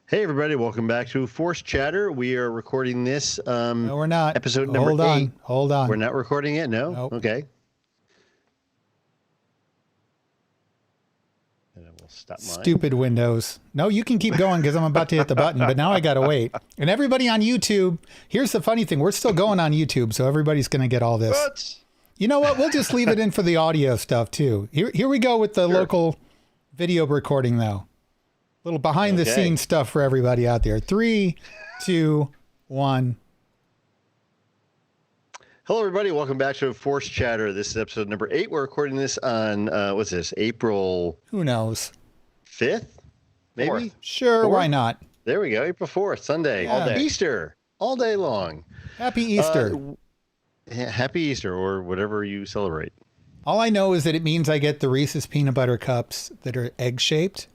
Hey, everybody. Welcome back to Force Chatter. We are recording this. No, we're not. Episode number 8. Hold on. We're not recording it? No? Nope. Okay. And I will stop mine. Stupid Windows. No, you can keep going because I'm about to hit the button, but now I got to wait. And everybody on YouTube, here's the funny thing. We're still going on YouTube, so everybody's going to get all this. What? You know what? We'll just leave it in for the audio stuff, too. Here we go with the local video recording, though. Little behind the scenes stuff for everybody out there. 3, 2, 1. Hello, everybody. Welcome back to Force Chatter. This is episode number 8. We're recording this on, what's this, April... Who knows? 5th? Maybe? 4th. Sure, 4th? Why not? There we go. April 4th, Sunday. Yeah. All day. Easter. All day long. Happy Easter. Happy Easter, or whatever you celebrate. All I know is that it means I get the Reese's peanut butter cups that are egg-shaped.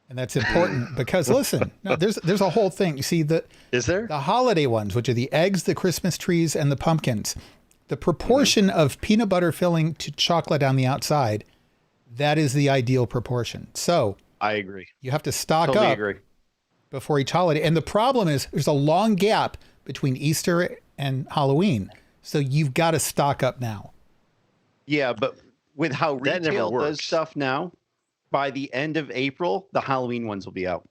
And that's important because listen, no, there's a whole thing. You see Is there? the holiday ones, which are the eggs, the Christmas trees, and the pumpkins. The proportion of peanut butter filling to chocolate on the outside, that is the ideal proportion. So I agree. you have to stock Totally up agree. before each holiday. And the problem is there's a long gap between Easter and Halloween. So you've got to stock up now. Yeah, but with how That never retail does works. stuff now, by the end of April, the Halloween ones will be out.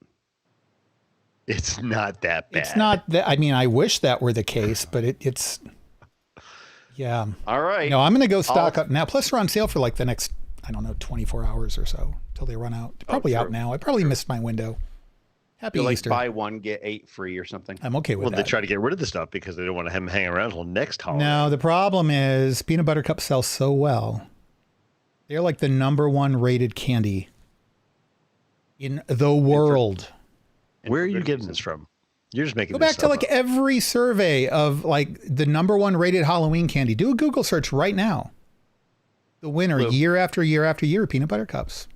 It's not that bad. It's not that. I mean, I wish that were the case, but it's. Yeah. All right. No, I'm going to go stock up now. Plus, they're on sale for like the next, I don't know, 24 hours or so till they run out. They're probably out true. now. I probably missed my window. Happy You're like Easter. buy one, get 8 free or something. I'm okay with Well, that. they try to get rid of the stuff because they don't want to have them hang around until next holiday. No, the problem is peanut butter cups sell so well. They're like the #1 rated candy in the world. Where are for you good getting reason. this from? You're just making Go this back to stuff like up. every survey of like the #1 rated Halloween candy. Do a Google search right now. The winner Blue. year after year after year, peanut butter cups.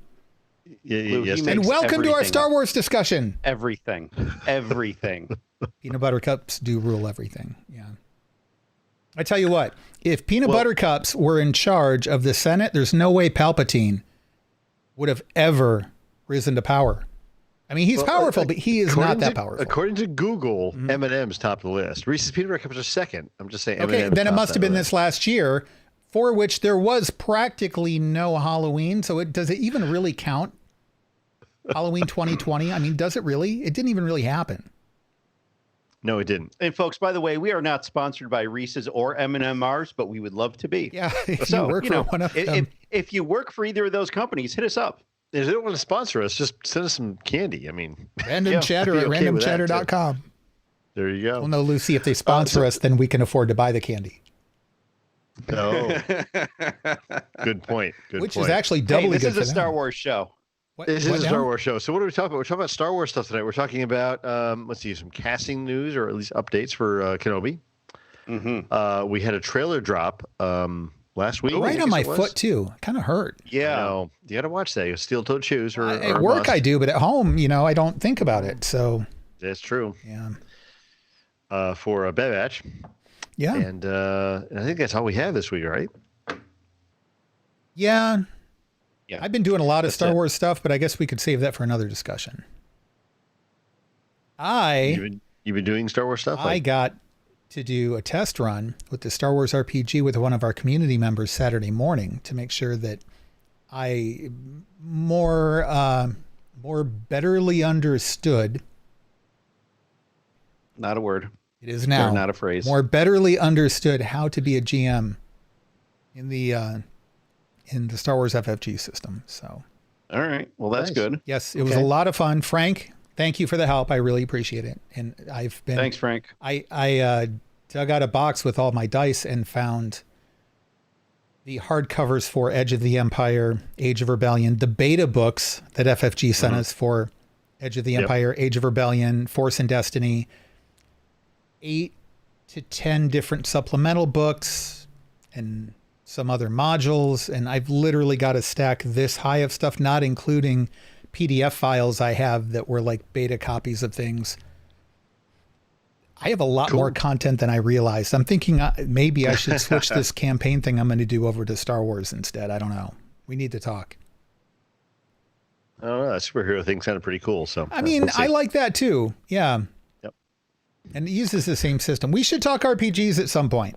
Blue, Yes, he they- And makes welcome to our everything Star up. Wars discussion. Everything. Everything. Peanut butter cups do rule everything. Yeah. I tell you what, if peanut butter cups were in charge of the Senate, there's no way Palpatine would have ever risen to power. I mean, he's powerful, but he is not that powerful. According to Google, M&M's top of the list. Reese's peanut butter cups are second. I'm just saying. Okay, M&M's then it top must have that been list. this last year, for which there was practically no Halloween. So does it even really count? Halloween 2020? I mean, does it really? It didn't even really happen. No, it didn't. And folks, by the way, we are not sponsored by Reese's or M&M's, but we would love to be. Yeah, if So, you work for one of them. if you work for either of those companies, hit us up. If they don't want to sponsor us, just send us some candy. I mean, Random Chatter I'd at be okay with that, too. randomchatter.com. there you go. Well, no, Lucy, if they sponsor us, then we can afford to buy the candy. Oh, good point. Good Which point. is actually Hey, doubly this good is for a Star them. Wars show. What- This what is a now? Star Wars show. So what are we talking about? We're talking about Star Wars stuff tonight. We're talking about, let's see, some casting news or at least updates for Kenobi. Mm-hmm. We had a trailer drop last week. I Right guess on my it was. foot, too. Kind of hurt. Yeah. No, you got to watch that. Steel-toed shoes or At work, I do, but at home, I don't think about it. So, That's true. yeah. For a Bad Batch. Yeah. And I think that's all we have this week, right? Yeah. Yeah. I've been doing a lot of That's Star it. Wars stuff, but I guess we could save that for another discussion. You've been doing Star Wars stuff? I got to do a test run with the Star Wars RPG with one of our community members Saturday morning to make sure that I more betterly understood. Not a word. It is now They're not a phrase. more betterly understood how to be a GM in the Star Wars FFG system. So All right. Well, that's Nice. good. yes, it was a lot of fun. Frank, thank you for the help. I really appreciate it. And I've been Thanks, Frank. I dug out a box with all my dice and found the hardcovers for Edge of the Empire, Age of Rebellion, the beta books that FFG sent us for Edge of the Empire, Age of Rebellion, Force and Destiny, 8 to 10 different supplemental books and some other modules. And I've literally got a stack this high of stuff, not including PDF files I have that were like beta copies of things. I have a lot more content than I realized. I'm thinking maybe I should switch this campaign thing I'm going to do over to Star Wars instead. I don't know. We need to talk. I don't know. That superhero thing sounded pretty cool. So I mean, we'll see. I like that too. Yeah. Yep. And it uses the same system. We should talk RPGs at some point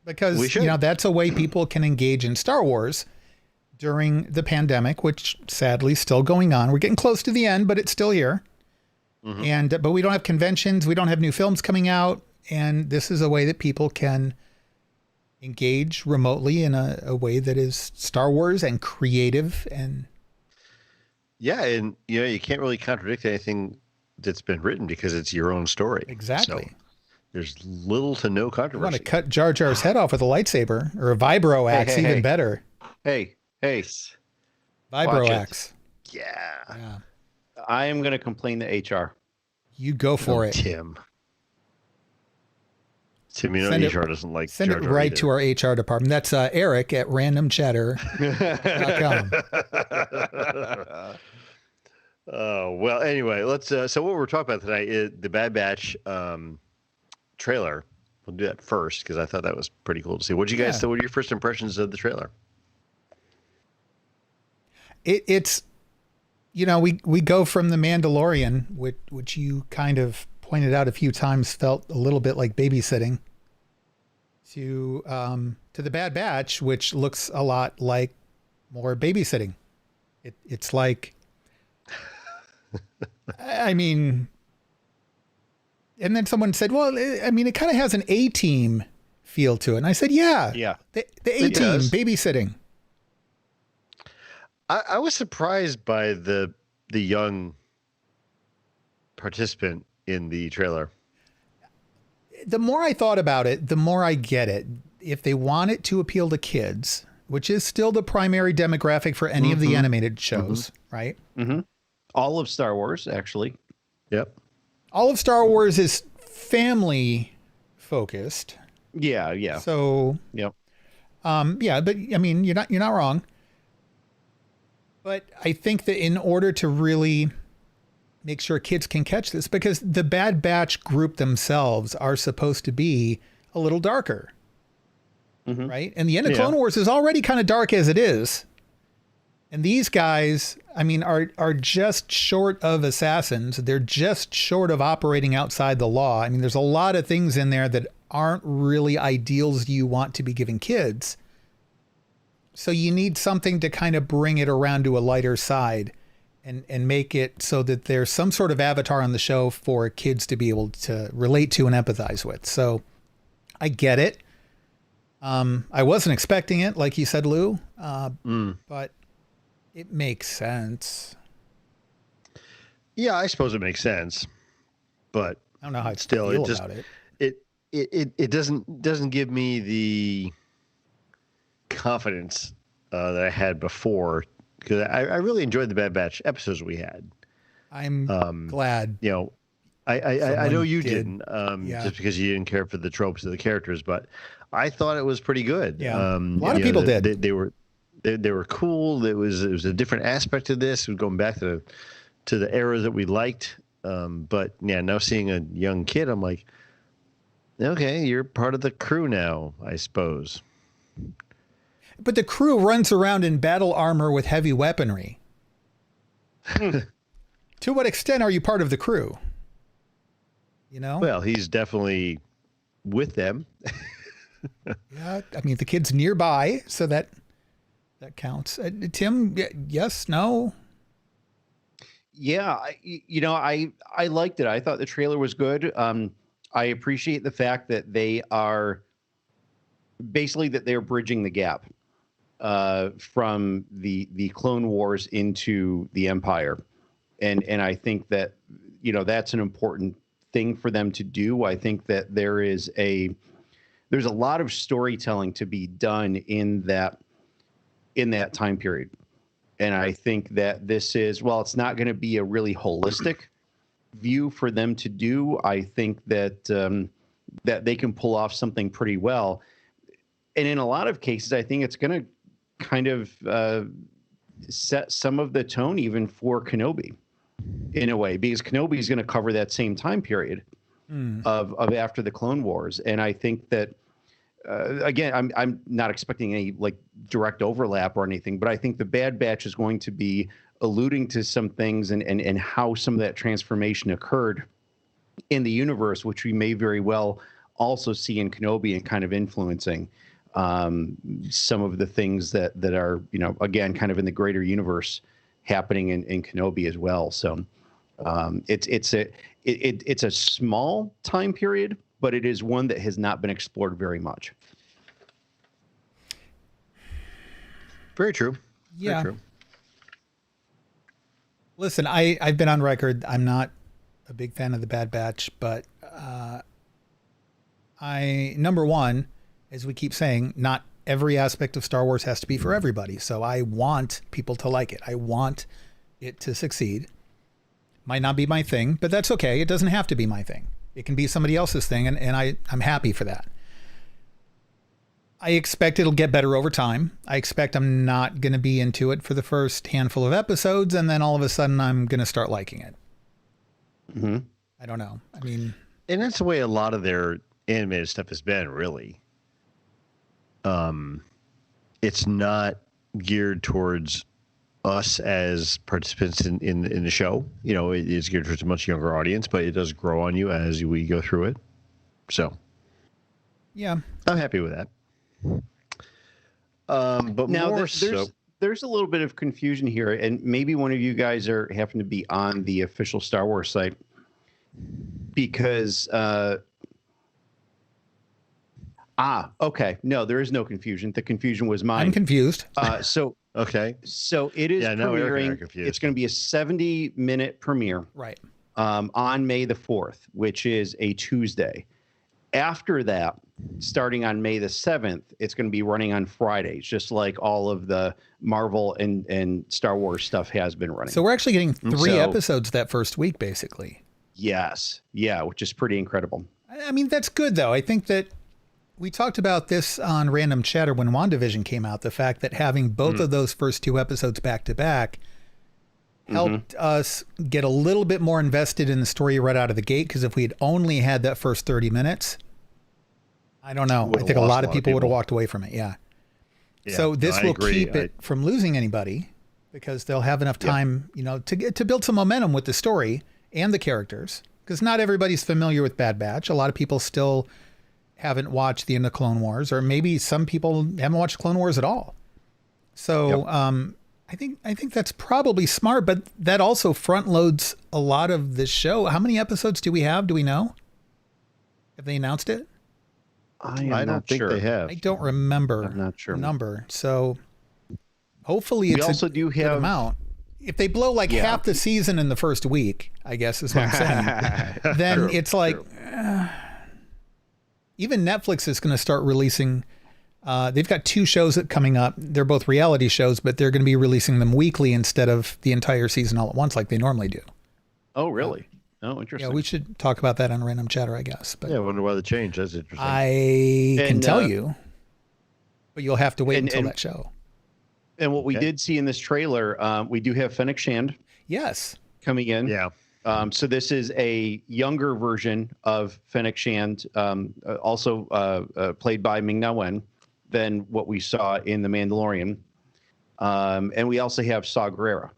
because, We should. you know, that's a way people can engage in Star Wars during the pandemic, which sadly is still going on. We're getting close to the end, but it's still here. Mm-hmm. But we don't have conventions. We don't have new films coming out. And this is a way that people can engage remotely in a way that is Star Wars and creative. And yeah, and you know, you can't really contradict anything that's been written because it's your own story. exactly. So there's little to no You want controversy. to cut Jar Jar's head off with a lightsaber or a vibro axe, even better. Hey, Vibro watch it. axe. Yeah. Yeah. I am going to complain to HR. You go for it. Tim, you know, Send it- HR doesn't like Send Jar it Jar right either. to our HR department. That's Eric at randomchatter.com. Oh, well, anyway, let's so what we're talking about tonight is the Bad Batch trailer. We'll do that first because I thought that was pretty cool to see. What you guys Yeah. what are your first impressions of the trailer? It's, you know, we go from the Mandalorian, which you kind of pointed out a few times felt a little bit like babysitting, to the Bad Batch, which looks a lot like more babysitting. It's like, I mean, and then someone said, well, I mean, it kind of has an A-Team feel to it. And I said, yeah, the A-Team does. babysitting. I was surprised by the young participant in the trailer. The more I thought about it, the more I get it. If they want it to appeal to kids, which is still the primary demographic for any of the animated shows, right? Mm-hmm. All of Star Wars, actually. Yep. All of Star Wars is family focused. Yeah. So, Yep. yeah, but I mean, you're not wrong. But I think that in order to really make sure kids can catch this, because the Bad Batch group themselves are supposed to be a little darker, right? And the end of Clone Wars is already kind of dark as it is. And these guys, I mean, are just short of assassins. They're just short of operating outside the law. I mean, there's a lot of things in there that aren't really ideals you want to be giving kids. So you need something to kind of bring it around to a lighter side and make it so that there's some sort of avatar on the show for kids to be able to relate to and empathize with. So I get it. I wasn't expecting it, like you said, Lou, but it makes sense. Yeah, I suppose it makes sense, but I don't know how I still, feel it just about it. it doesn't give me the confidence that I had before, because I really enjoyed the Bad Batch episodes we had. I'm glad. You know, I know Someone you did. didn't, Yeah. just because you didn't care for the tropes of the characters, but I thought it was pretty good. Yeah. A lot of people did. They were cool. It was a different aspect of this. It was going back to the era that we liked. But yeah, now seeing a young kid, I'm like, okay, you're part of the crew now, I suppose. But the crew runs around in battle armor with heavy weaponry. To what extent are you part of the crew? You know? Well, he's definitely with them. Yeah, I mean, the kid's nearby, so that counts. Tim, yes, no? Yeah, I liked it. I thought the trailer was good. I appreciate the fact that they're bridging the gap from the Clone Wars into the Empire, and I think that that's an important thing for them to do. I think that there's a lot of storytelling to be done in that time period. And I think that this is, while it's not going to be a really holistic view for them to do, I think that that they can pull off something pretty well. And in a lot of cases, I think it's going to kind of set some of the tone even for Kenobi in a way, because Kenobi is going to cover that same time period of after the Clone Wars. And I think that, again, I'm not expecting any like direct overlap or anything, but I think the Bad Batch is going to be alluding to some things and how some of that transformation occurred in the universe, which we may very well also see in Kenobi and kind of influencing some of the things that are, again, kind of in the greater universe happening in Kenobi as well. So it's a small time period, but it is one that has not been explored very much. Very true. Yeah. Very true. Listen, I've been on record. I'm not a big fan of the Bad Batch, but number one, as we keep saying, not every aspect of Star Wars has to be for everybody. So I want people to like it. I want it to succeed. Might not be my thing, but that's okay. It doesn't have to be my thing. It can be somebody else's thing, and I'm happy for that. I expect it'll get better over time. I expect I'm not going to be into it for the first handful of episodes, and then all of a sudden I'm going to start liking it. Mm-hmm. I don't know. I mean... And that's the way a lot of their animated stuff has been, really. It's not geared towards us as participants in the show. It is geared towards a much younger audience, but it does grow on you as we go through it. So, yeah, I'm happy with that. But now there's a little bit of confusion here, and maybe one of you guys happen to be on the official Star Wars site, because okay, no, there is no confusion. The confusion was mine. I'm confused. Okay. So it is premiering. It's going to be a 70-minute premiere, right? On May the 4th, which is a Tuesday. After that, starting on May the 7th, it's going to be running on Fridays, just like all of the Marvel and Star Wars stuff has been running. So we're actually getting 3 episodes that first week, basically. Yes. Yeah, which is pretty incredible. I mean, that's good, though. I think that we talked about this on Random Chatter when WandaVision came out, the fact that having both of those first 2 episodes back to back helped us get a little bit more invested in the story right out of the gate, because if we had only had that first 30 minutes, I don't know. I think a lot of people would have walked away from it. Yeah. So this will keep it from losing anybody, because they'll have enough time, to build some momentum with the story and the characters, because not everybody's familiar with Bad Batch. A lot of people still haven't watched the end of Clone Wars, or maybe some people haven't watched Clone Wars at all. So I think that's probably smart, but that also front loads a lot of the show. How many episodes do we have? Do we know? Have they announced it? I don't think they have. I don't remember. I'm not sure. The number. So hopefully it's also do have good amount. If they blow half the season in the first week, I guess is what I'm saying, then it's like, even Netflix is going to start releasing. They've got 2 shows coming up. They're both reality shows, but they're going to be releasing them weekly instead of the entire season all at once like they normally do. Oh, really? Oh, interesting. Yeah, we should talk about that on Random Chatter, I guess. But I wonder why the change. That's interesting. I can tell you, but you'll have to wait until that show. And what we did see in this trailer, we do have Fennec Shand. Yes. Coming in. Yeah. So this is a younger version of Fennec Shand, also played by Ming-Na Wen, than what we saw in The Mandalorian. And we also have Saw Gerrera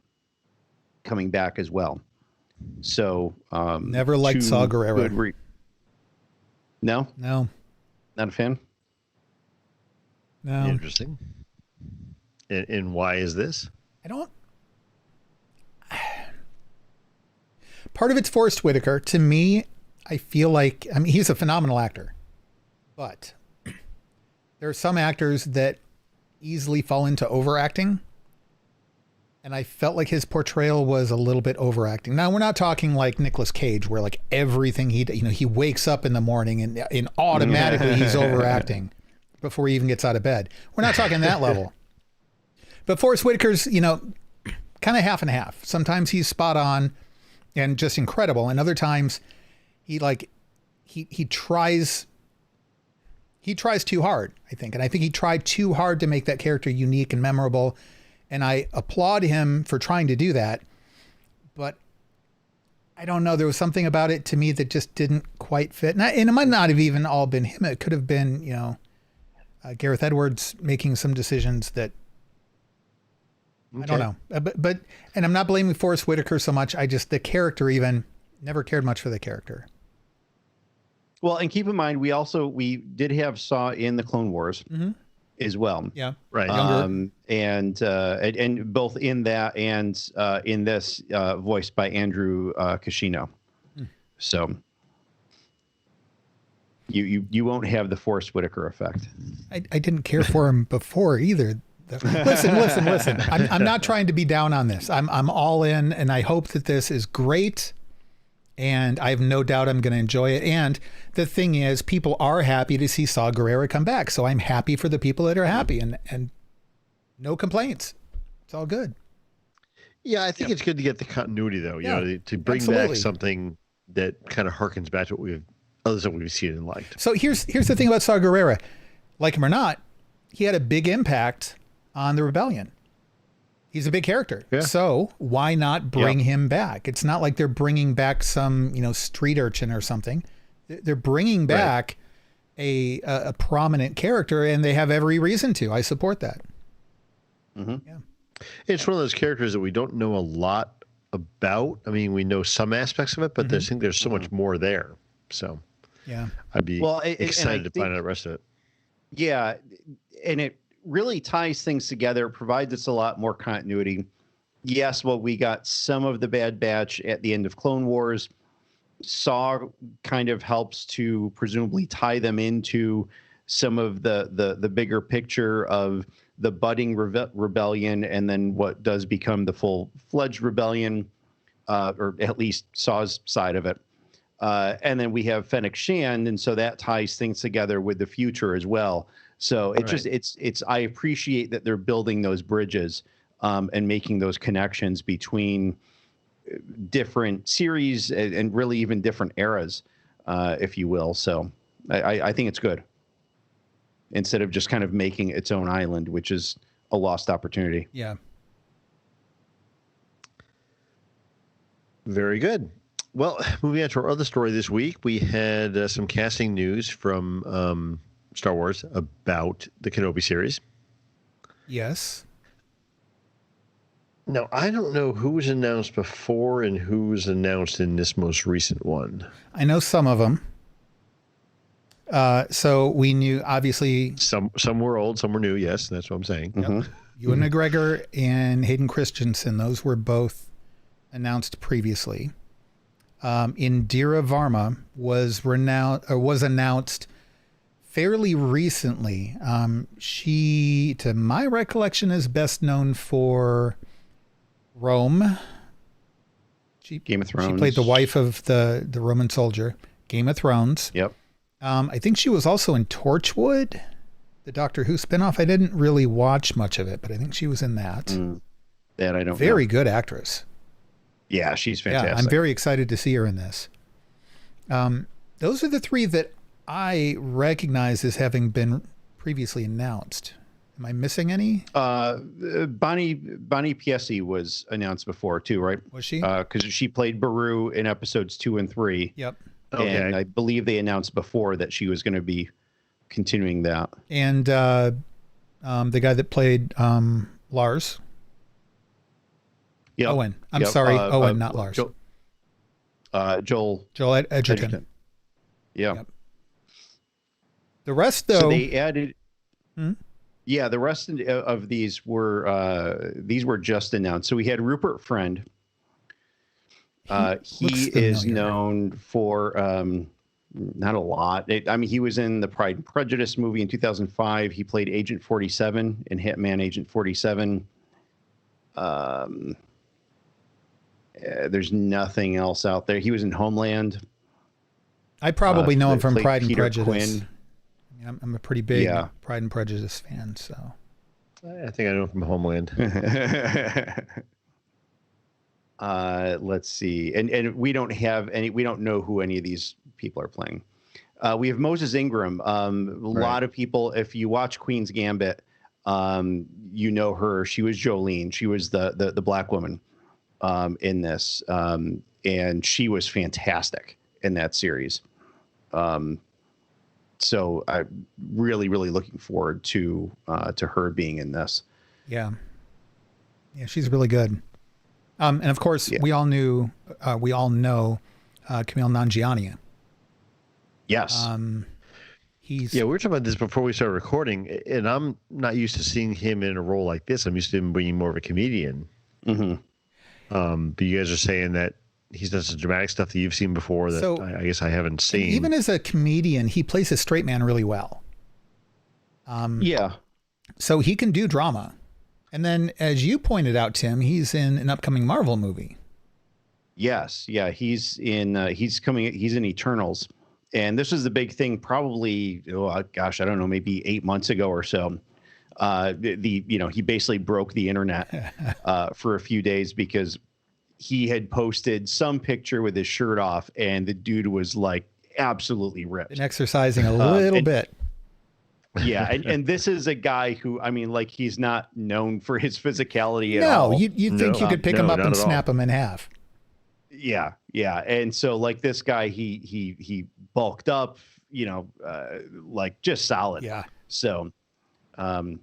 coming back as well. So never liked Saw Gerrera. No? No. Not a fan? No. Interesting. And why is this? I don't... Part of it's Forrest Whitaker. To me, I feel like... I mean, he's a phenomenal actor. But there are some actors that easily fall into overacting. And I felt like his portrayal was a little bit overacting. Now, we're not talking like Nicolas Cage, where like everything he wakes up in the morning and automatically he's overacting before he even gets out of bed. We're not talking that level. But Forrest Whitaker's, kind of half and half. Sometimes he's spot on and just incredible. And other times he tries too hard, I think. And I think he tried too hard to make that character unique and memorable. And I applaud him for trying to do that. But I don't know. There was something about it to me that just didn't quite fit. And it might not have even all been him. It could have been, Gareth Edwards making some decisions that I don't know. But and I'm not blaming Forrest Whitaker so much. The character even never cared much for the character. Well, and keep in mind, we did have Saw in the Clone Wars as well. Yeah. Right. And both in that and in this voiced by Andrew Kashino. So you won't have the Forrest Whitaker effect. I didn't care for him before either. Listen. I'm not trying to be down on this. I'm all in, and I hope that this is great. And I have no doubt I'm going to enjoy it. And the thing is, people are happy to see Saw Gerrera come back. So I'm happy for the people that are happy, and no complaints. It's all good. Yeah, I think it's good to get the continuity, though. You know, to bring back something that kind of harkens back to what others that we've seen and liked. So here's the thing about Saw Gerrera. Like him or not, he had a big impact on the rebellion. He's a big character. Yeah. So why not bring him back? It's not like they're bringing back some, street urchin or something. They're bringing back a prominent character, and they have every reason to. I support that. Mm-hmm. Yeah. It's one of those characters that we don't know a lot about. I mean, we know some aspects of it, but there's so much more there. So yeah, I'd be excited to find out the rest of it. Yeah. And it really ties things together, provides us a lot more continuity. Yes, well, we got some of the Bad Batch at the end of Clone Wars. Saw kind of helps to presumably tie them into some of the bigger picture of the budding rebellion, and then what does become the full-fledged rebellion, or at least Saw's side of it. And then we have Fennec Shand, and so that ties things together with the future as well. So it's I appreciate that they're building those bridges and making those connections between different series and really even different eras, if you will. So I think it's good, instead of just kind of making its own island, which is a lost opportunity. Yeah. Very good. Well, moving on to our other story this week, we had some casting news from Star Wars about the Kenobi series. Yes. Now, I don't know who was announced before and who was announced in this most recent one. I know some of them. So we knew, obviously... Some were old, some were new, yes, that's what I'm saying. Yep. Ewan McGregor and Hayden Christensen, those were both announced previously. Indira Varma was announced fairly recently. She, to my recollection, is best known for Rome. Game of Thrones. She played the wife of the Roman soldier. Game of Thrones. Yep. I think she was also in Torchwood, the Doctor Who spinoff. I didn't really watch much of it, but I think she was in that. That I don't know. Very good actress. Yeah, she's fantastic. Yeah, I'm very excited to see her in this. Those are the three that I recognize as having been previously announced. Am I missing any? Bonnie Piesse was announced before too, right? Was she? Because she played Beru in episodes 2 and 3. Yep. Okay. And I believe they announced before that she was going to be continuing that. And the guy that played Lars. Yep. Owen. I'm sorry, Owen, not Lars. Joel Edgerton. Yeah. Yep. The rest, though. So they added. Yeah, the rest of these were just announced. So we had Rupert Friend. He is known for not a lot. He was in the Pride and Prejudice movie in 2005. He played Agent 47 in Hitman Agent 47. There's nothing else out there. He was in Homeland. I probably know him from Pride and Peter Prejudice. Quinn. I'm a pretty big Pride and Prejudice fan, so. I think I know him from Homeland. Let's see. And we don't know who any of these people are playing. We have Moses Ingram. A lot of people, if you watch Queen's Gambit, you know her. She was Jolene. She was the black woman in this. And she was fantastic in that series. So I'm really, really looking forward to her being in this. Yeah. Yeah, she's really good. And of course, we all know Kumail Nanjiani. Yes. He's we were talking about this before we started recording, and I'm not used to seeing him in a role like this. I'm used to him being more of a comedian. Mm-hmm. But you guys are saying that he's done some dramatic stuff that you've seen before that I guess I haven't seen. Even as a comedian, he plays a straight man really well. So he can do drama. And then, as you pointed out, Tim, he's in an upcoming Marvel movie. Yes. Yeah. He's in Eternals. And this was the big thing probably, I don't know, maybe 8 months ago or so. He basically broke the internet for a few days because he had posted some picture with his shirt off and the dude was like absolutely ripped. And exercising a little bit. Yeah. And this is a guy who, I mean, like, he's not known for his physicality at all. No, you think you could pick him up and snap him in half. Yeah. Yeah. And so like this guy, he bulked up, like just solid. Yeah. So, so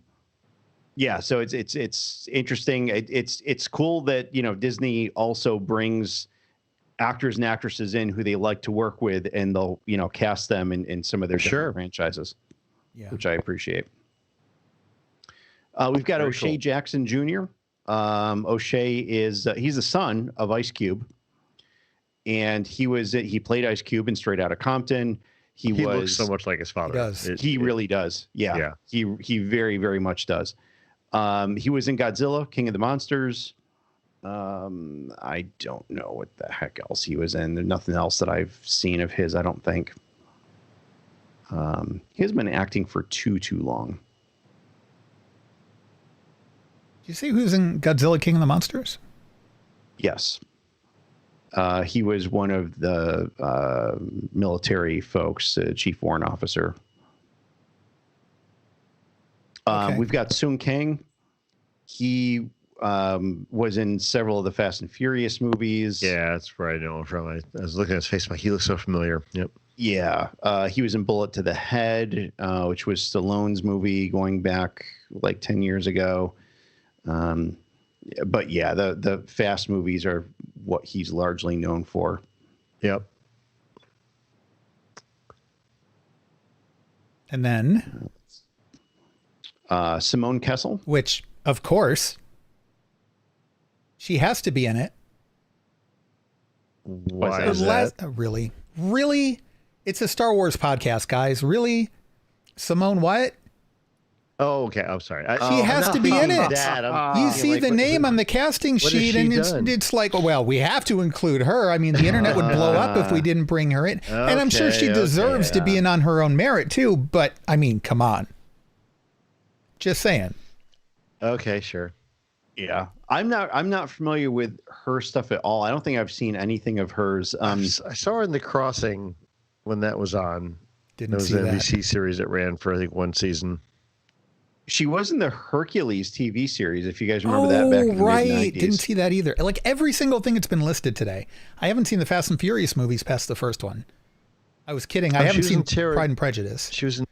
it's interesting. It's cool that, Disney also brings actors and actresses in who they like to work with, and they'll, cast them in some of their different franchises, which I appreciate. We've got O'Shea Jackson Jr. O'Shea is, he's the son of Ice Cube. And he played Ice Cube in Straight Outta Compton. He looks so much like his father. He does. He really does. Yeah. He very, very much does. He was in Godzilla, King of the Monsters. I don't know what the heck else he was in. There's nothing else that I've seen of his, I don't think. He has been acting for too long. Did you see who's in Godzilla, King of the Monsters? Yes. He was one of the military folks, chief warrant officer. We've got Sung Kang. He was in several of the Fast and Furious movies. Yeah, that's where I know him from. I was looking at his face, but he looks so familiar. Yep. Yeah. He was in Bullet to the Head, which was Stallone's movie going back like 10 years ago. But yeah, the Fast movies are what he's largely known for. Yep. And then Symone Kessel, which of course she has to be in it. Why is that? Really? It's a Star Wars podcast, guys. Really? Symone what? Oh, okay. I'm sorry. She has to be in it. You see the name on the casting sheet, and it's like, well, we have to include her. I mean, the internet would blow up if we didn't bring her in. And I'm sure she deserves to be in on her own merit, too. But, I mean, come on. Just saying. Okay, sure. Yeah. I'm not familiar with her stuff at all. I don't think I've seen anything of hers. I saw her in The Crossing when that was on. Didn't see that. It was an NBC series that ran for, I think, one season. She was in the Hercules TV series, if you guys remember that back in the mid-90s. Didn't see that either. Like every single thing that's been listed today. I haven't seen the Fast and Furious movies past the first one. I was kidding. I haven't seen Pride and Prejudice. She was in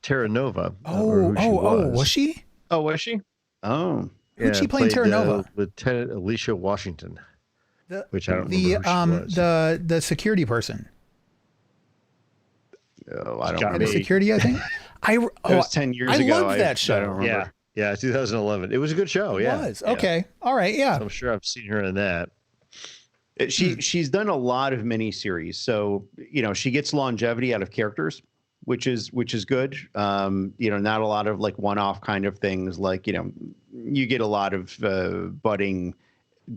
Terra Nova. Was she? Oh, was she? Oh. Who'd she play in Terra Nova? Lieutenant Alicia Washington, which I don't remember who she was. The security person. Oh, I don't remember. The security, I think. It was 10 years ago. I loved that show. I don't remember. Yeah, 2011. It was a good show. It was. Okay. All right. Yeah. So I'm sure I've seen her in that. She's done a lot of miniseries. So, she gets longevity out of characters, which is good. Not a lot of like one-off kind of things. Like, you get a lot of budding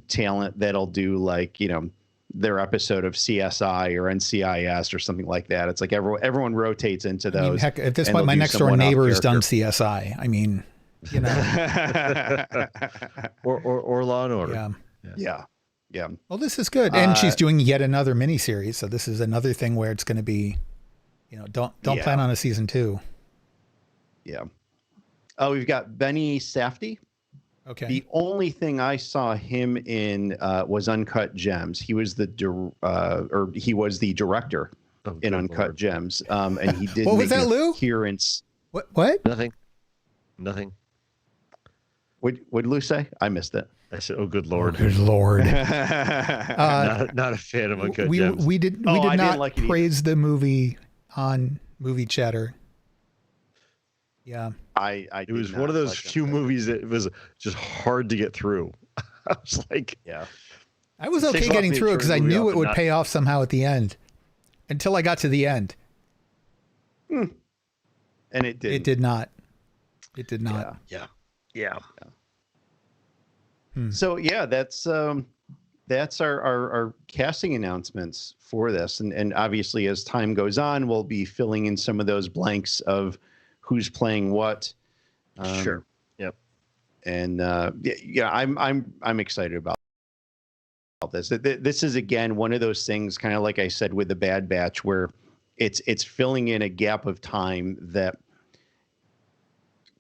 talent that'll do like, their episode of CSI or NCIS or something like that. It's like everyone rotates into those. I mean, heck, at this point, my next door neighbor's done CSI. I mean, or Law and Order. Yeah. Well, this is good, and she's doing yet another miniseries. So this is another thing where it's going to be, don't plan on a season 2. Yeah. Oh, we've got Benny Safdie. Okay. The only thing I saw him in was Uncut Gems. He was the director in Uncut Gems, and he did what make was that, an Lou? appearance. What? Nothing. What did Lou say? I missed it. I said, "Oh, good Lord." Oh, good Lord. Not a fan of Uncut Gems. We did not like praise the movie on Movie Chatter. Yeah. It was one of those few movies that was just hard to get through. I was like, yeah. I was okay getting through it because I knew it would pay off somehow at the end. Until I got to the end. And it did. It did not. It did not. Yeah. So yeah, that's our casting announcements for this, and obviously as time goes on, we'll be filling in some of those blanks of who's playing what. Sure. Yep. And I'm excited about this. This is again one of those things, kind of like I said with the Bad Batch, where it's filling in a gap of time that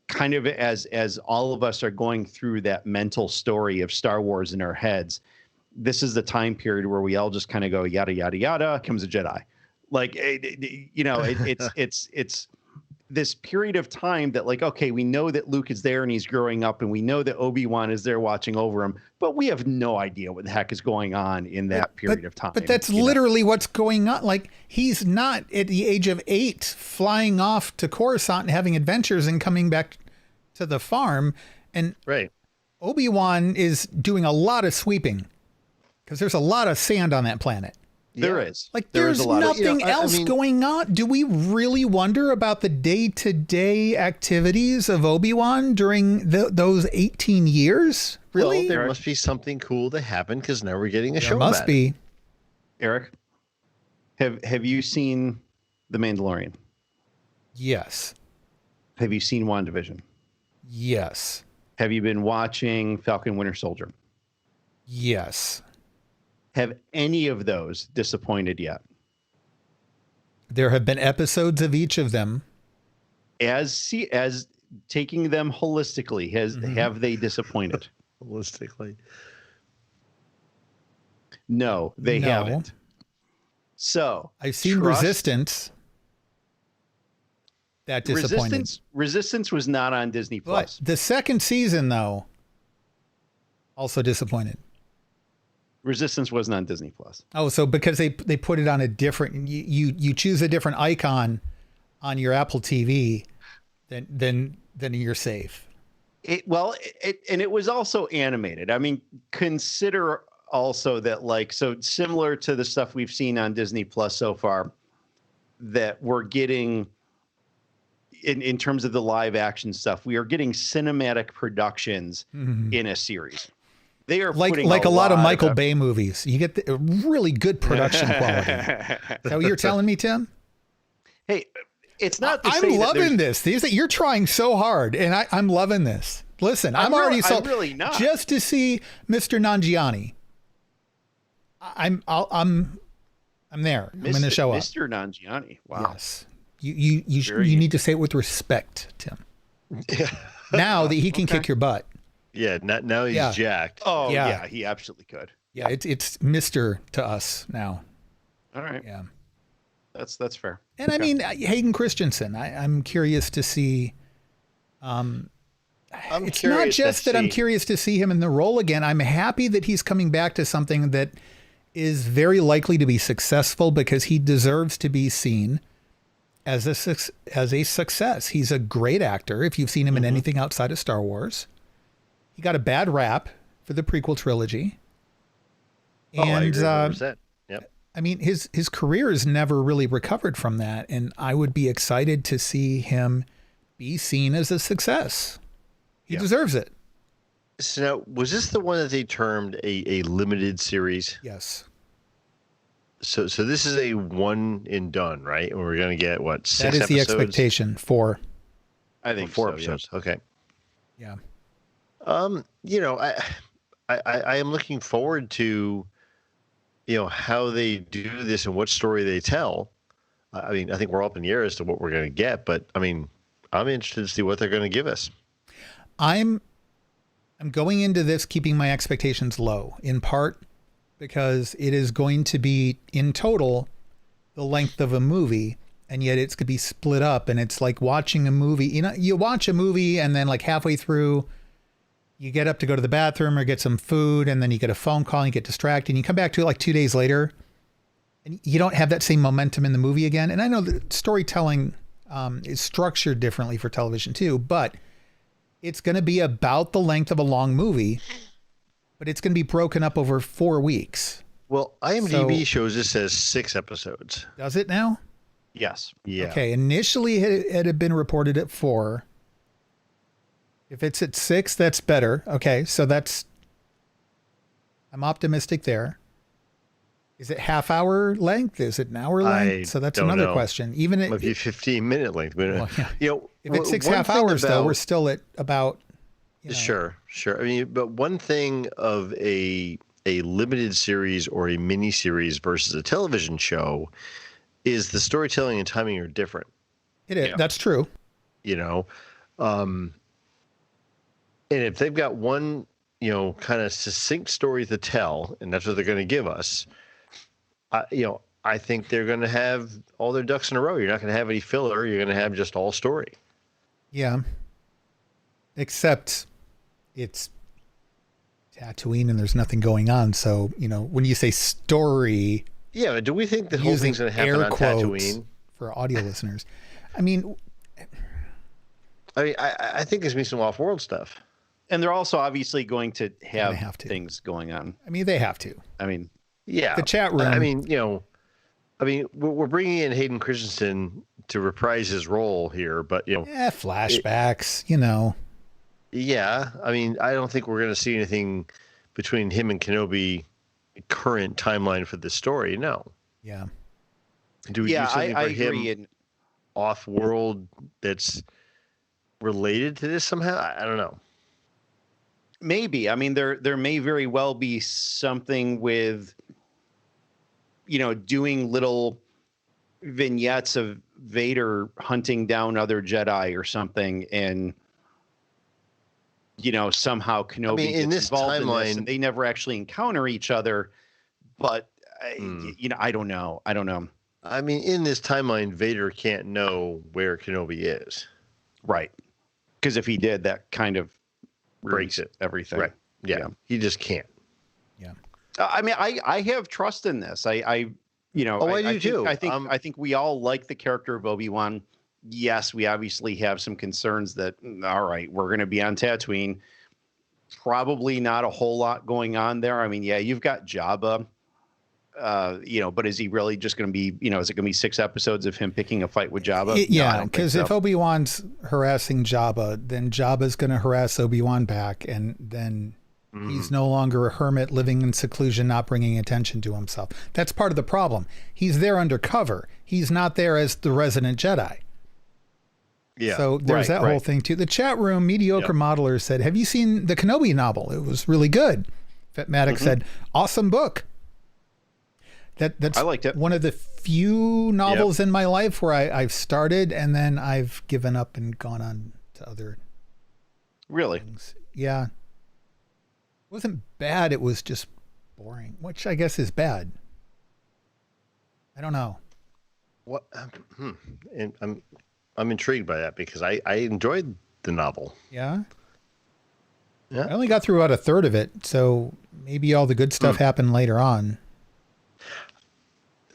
kind of as all of us are going through that mental story of Star Wars in our heads. This is the time period where we all just kind of go yada yada yada. Comes a Jedi, like it's this period of time that, like, okay, we know that Luke is there and he's growing up, and we know that Obi-Wan is there watching over him, but we have no idea what the heck is going on in that period of time. But that's literally what's going on. Like, he's not at the age of 8 flying off to Coruscant and having adventures and coming back to the farm. And right. Obi-Wan is doing a lot of sweeping because there's a lot of sand on that planet. There is. Like, there's nothing else going on. Do we really wonder about the day-to-day activities of Obi-Wan during those 18 years? Really? Well, there must be something cool that happened because now we're getting a show. Must be. Eric, have you seen The Mandalorian? Yes. Have you seen WandaVision? Yes. Have you been watching Falcon Winter Soldier? Yes. Have any of those disappointed yet? There have been episodes of each of them. As taking them holistically, have they disappointed? Holistically. No, they haven't. So I've seen Resistance. That disappointed. Resistance was not on Disney Plus. The second season, though, also disappointed. Resistance wasn't on Disney Plus. Oh, so because they put it on a different, you choose a different icon on your Apple TV, then you're safe. It was also animated. I mean, consider also that, like, so similar to the stuff we've seen on Disney Plus so far, that we're getting in terms of the live action stuff, we are getting cinematic productions in a series. They are like a lot of Michael Bay movies. You get the really good production quality. Is that what you're telling me, Tim? Hey, it's not. I'm loving this. You're trying so hard, and I'm loving this. Listen, I'm already sold. I'm really not. Just to see Mr. Nanjiani. I'm there. I'm going to show up. Mr. Nanjiani. Wow. Yes. You need to say it with respect, Tim. Now that he can kick your butt. Yeah, now he's jacked. Oh, yeah, he absolutely could. Yeah, it's Mr. to us now. All right. Yeah. That's fair. And I mean, Hayden Christensen, I'm curious to see. It's not just that I'm curious to see him in the role again. I'm happy that he's coming back to something that is very likely to be successful because he deserves to be seen as a success. He's a great actor. If you've seen him in anything outside of Star Wars. He got a bad rap for the prequel trilogy. And I agree 100%. Yep. I mean, his career has never really recovered from that. And I would be excited to see him be seen as a success. He deserves it. So now, was this the one that they termed a limited series? Yes. So this is a one and done, right? And we're going to get, what, 6 episodes? That is the expectation. 4. I think 4 episodes. Yeah. Okay. Yeah. I am looking forward to, how they do this and what story they tell. I mean, I think we're up in the air as to what we're going to get, but I mean, I'm interested to see what they're going to give us. I'm going into this keeping my expectations low, in part because it is going to be in total the length of a movie. And yet it's going to be split up, and it's like watching a movie. You watch a movie and then like halfway through, you get up to go to the bathroom or get some food, and then you get a phone call and you get distracted, and you come back to it like 2 days later, and you don't have that same momentum in the movie again. And I know that storytelling is structured differently for television too, but it's going to be about the length of a long movie, but it's going to be broken up over 4 weeks. Well, IMDb shows this as 6 episodes. Does it now? Yes. Yeah. Okay. Initially, it had been reported at 4. If it's at 6, that's better. Okay. So I'm optimistic there. Is it half-hour length? Is it an hour length? So that's another question. Even it might be 15-minute length. But, well, yeah. You know, if it's 6 half hours, though, we're still at about. Sure. I mean, but one thing of a limited series or a mini series versus a television show is the storytelling and timing are different. It is. Yeah. That's true. You know, and if they've got one, kind of succinct story to tell, and that's what they're going to give us, I think they're going to have all their ducks in a row. You're not going to have any filler. You're going to have just all story. Yeah. Except it's Tatooine and there's nothing going on. So, when you say story. Yeah, but do we think the whole thing's going to happen on Tatooine? For audio listeners. I mean, I think there's going to be some off-world stuff. And they're also obviously going to have things going on. I mean, they have to. I mean, yeah. The chat room. I mean, we're bringing in Hayden Christensen to reprise his role here, but, flashbacks, Yeah. I mean, I don't think we're going to see anything between him and Kenobi current timeline for this story. No. Yeah. Do we do something for him off-world that's related to this somehow? I don't know. Maybe. I mean, there may very well be something with, doing little vignettes of Vader hunting down other Jedi or something, and somehow Kenobi gets in this involved timeline, in this, and they never actually encounter each other. But I don't know. I mean, in this timeline, Vader can't know where Kenobi is, right? Because if he did, that kind of breaks it, everything. Right? Yeah, he just can't. Yeah. I mean, I have trust in this. I do too. I think we all like the character of ObiWan. Yes, we obviously have some concerns that, all right, we're going to be on Tatooine. Probably not a whole lot going on there. I mean, yeah, you've got Jabba, but is he really just going to be, is it going to be 6 episodes of him picking a fight with Jabba? Yeah, because if Obi-Wan's harassing Jabba, then Jabba's going to harass Obi-Wan back, and then he's no longer a hermit living in seclusion, not bringing attention to himself. That's part of the problem. He's there undercover. He's not there as the resident Jedi. Yeah. So there's that whole thing too. The chat room, Mediocre Modeler said, have you seen the Kenobi novel? It was really good. Fetmatic said, awesome book. That's I liked it. One of the few novels in my life where I've started and then I've given up and gone on to other things. Yeah. It wasn't bad. It was just boring, which I guess is bad. I don't know. What? And I'm intrigued by that because I enjoyed the novel. Yeah. I only got through about a third of it, so maybe all the good stuff happened later on.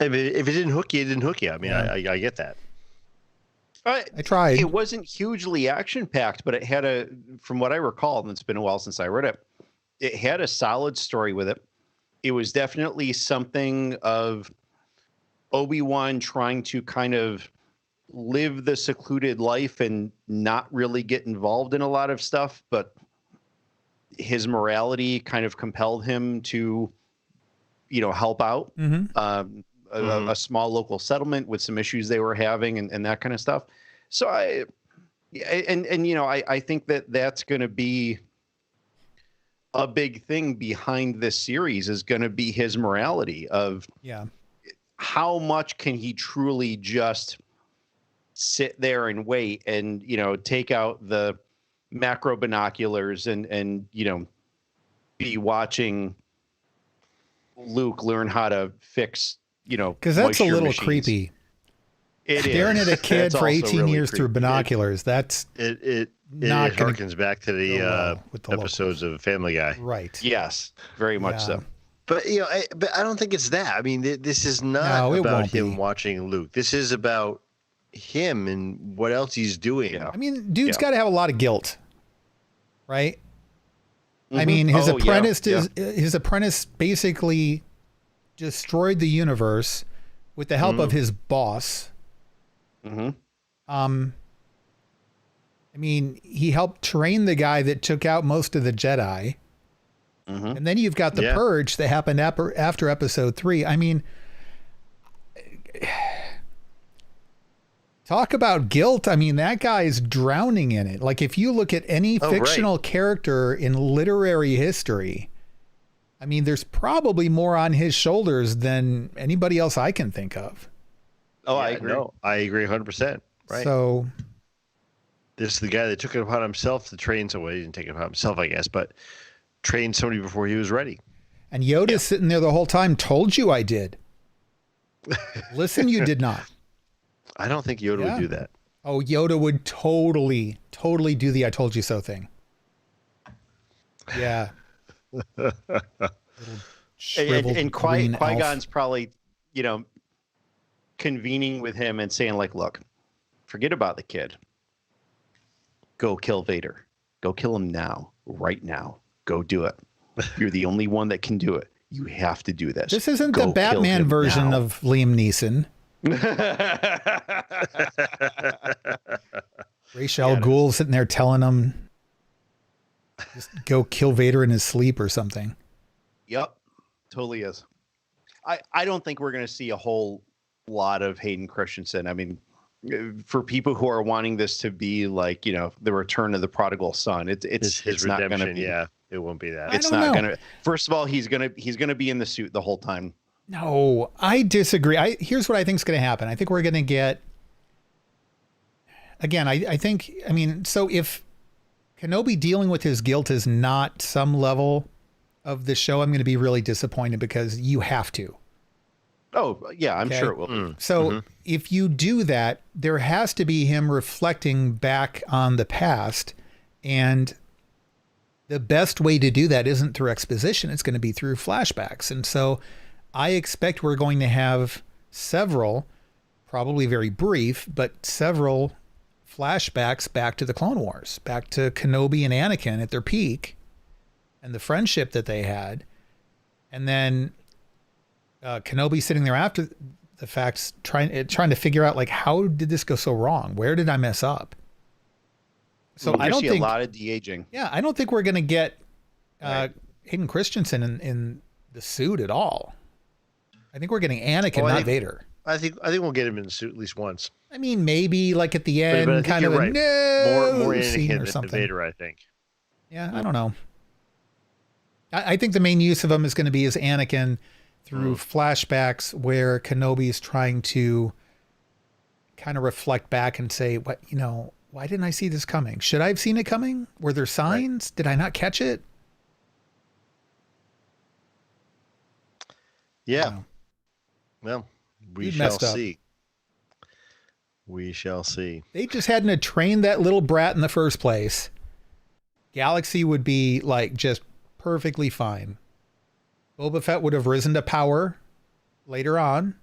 If it didn't hook you, it didn't hook you. I mean, I get that. I tried. It wasn't hugely action-packed, but it had from what I recall, and it's been a while since I read it, it had a solid story with it. It was definitely something of Obi-Wan trying to kind of live the secluded life and not really get involved in a lot of stuff, but his morality kind of compelled him to, help out a small local settlement with some issues they were having and that kind of stuff. So I think that that's going to be a big thing behind this series is going to be his morality of how much can he truly just sit there and wait and, take out the macro binoculars and be watching Luke learn how to fix, because that's a little machines. Creepy. It Staring is. at a kid for 18 years creepy. through binoculars. That's it not it going harkens back to the with the episodes of Family Guy. Right. Yes, very much so. But but I don't think it's that. I mean, this is not about him watching Luke. This is about him and what else he's doing. I mean, dude's got to have a lot of guilt, right? I mean, his apprentice basically destroyed the universe with the help of his boss. I mean, he helped train the guy that took out most of the Jedi. And then you've got the purge that happened after episode 3. I mean, talk about guilt. I mean, that guy is drowning in it. Like, if you look at any fictional character in literary history, I mean, there's probably more on his shoulders than anybody else I can think of. Oh, I agree. No, I agree 100%. Right. So this is the guy that took it upon himself to train somebody. He didn't take it upon himself, I guess, but trained somebody before he was ready. And Yoda's sitting there the whole time. Told you I did. Listen, you did not. I don't think Yoda would do that. Oh, Yoda would totally do the "I told you so" thing. Yeah. and Qui-Gon's probably, convening with him and saying, like, look, forget about the kid. Go kill Vader. Go kill him now, right now. Go do it. You're the only one that can do it. You have to do this. This isn't the Batman version of Liam Neeson. Ra's al Ghul sitting there telling him, just go kill Vader in his sleep or something. Yep, totally is. I don't think we're going to see a whole lot of Hayden Christensen. I mean, for people who are wanting this to be like, the return of the prodigal son, it's his not redemption. Going to be. Yeah, it won't be that. It's not going to. First of all, he's going to be in the suit the whole time. No, I disagree. Here's what I think is going to happen. I think we're going to get. Again, I think. I mean, so if Kenobi dealing with his guilt is not some level of the show, I'm going to be really disappointed because you have to. Oh, yeah, I'm sure it will. So if you do that, there has to be him reflecting back on the past. And the best way to do that isn't through exposition. It's going to be through flashbacks. And so I expect we're going to have several, probably very brief, but several flashbacks back to the Clone Wars, back to Kenobi and Anakin at their peak and the friendship that they had. And then Kenobi sitting there after the facts, trying to figure out, like, how did this go so wrong? Where did I mess up? So I don't think a lot of de-aging. Yeah, I don't think we're going to get Hayden Christensen in the suit at all. I think we're getting Anakin, not Vader. I think we'll get him in the suit at least once. I mean, maybe like at the end, but kind of a more Anakin or something. than Vader, I think. Yeah, I don't know. I think the main use of him is going to be as Anakin through flashbacks where Kenobi is trying to kind of reflect back and say, why didn't I see this coming? Should I have seen it coming? Were there signs? Right. Did I not catch it? Yeah. Well, we shall see. We shall see. They just hadn't trained that little brat in the first place. Galaxy would be like just perfectly fine. Boba Fett would have risen to power later on,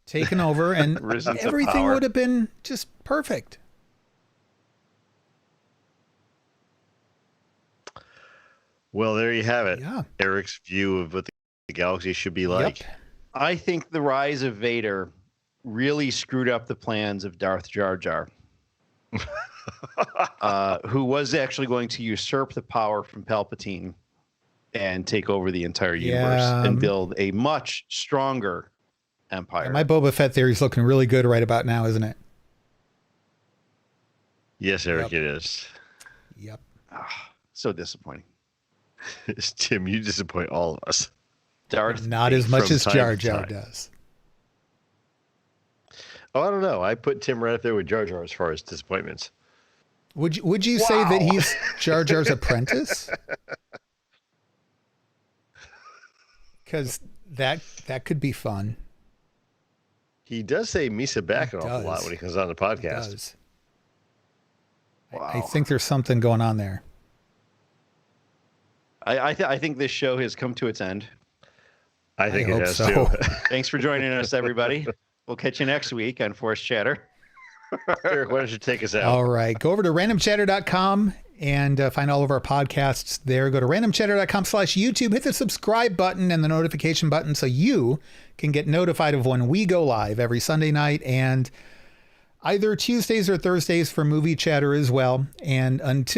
taken over, and everything would have been just perfect. Well, there you have it. Yeah. Eric's view of what the galaxy should be like. Yep. I think the rise of Vader really screwed up the plans of Darth Jar Jar, who was actually going to usurp the power from Palpatine and take over the entire universe and build a much stronger empire. My Boba Fett theory is looking really good right about now, isn't it? Yes, Eric, it is. Yep. So disappointing. Tim, you disappoint all of us. Darth, not as much as Jar Jar does. Oh, I don't know. I put Tim right up there with Jar Jar as far as disappointments. Would you say that he's Jar Jar's apprentice? Because that could be fun. He does say Misa back an awful lot when he comes on the podcast. He does. I think there's something going on there. I think this show has come to its end. I think it has so. too. Thanks for joining us, everybody. We'll catch you next week on Force Chatter. Eric, why don't you take us out? All right. Go over to randomchatter.com and find all of our podcasts there. Go to randomchatter.com/YouTube. Hit the subscribe button and the notification button so you can get notified of when we go live every Sunday night and either Tuesdays or Thursdays for movie chatter as well. And until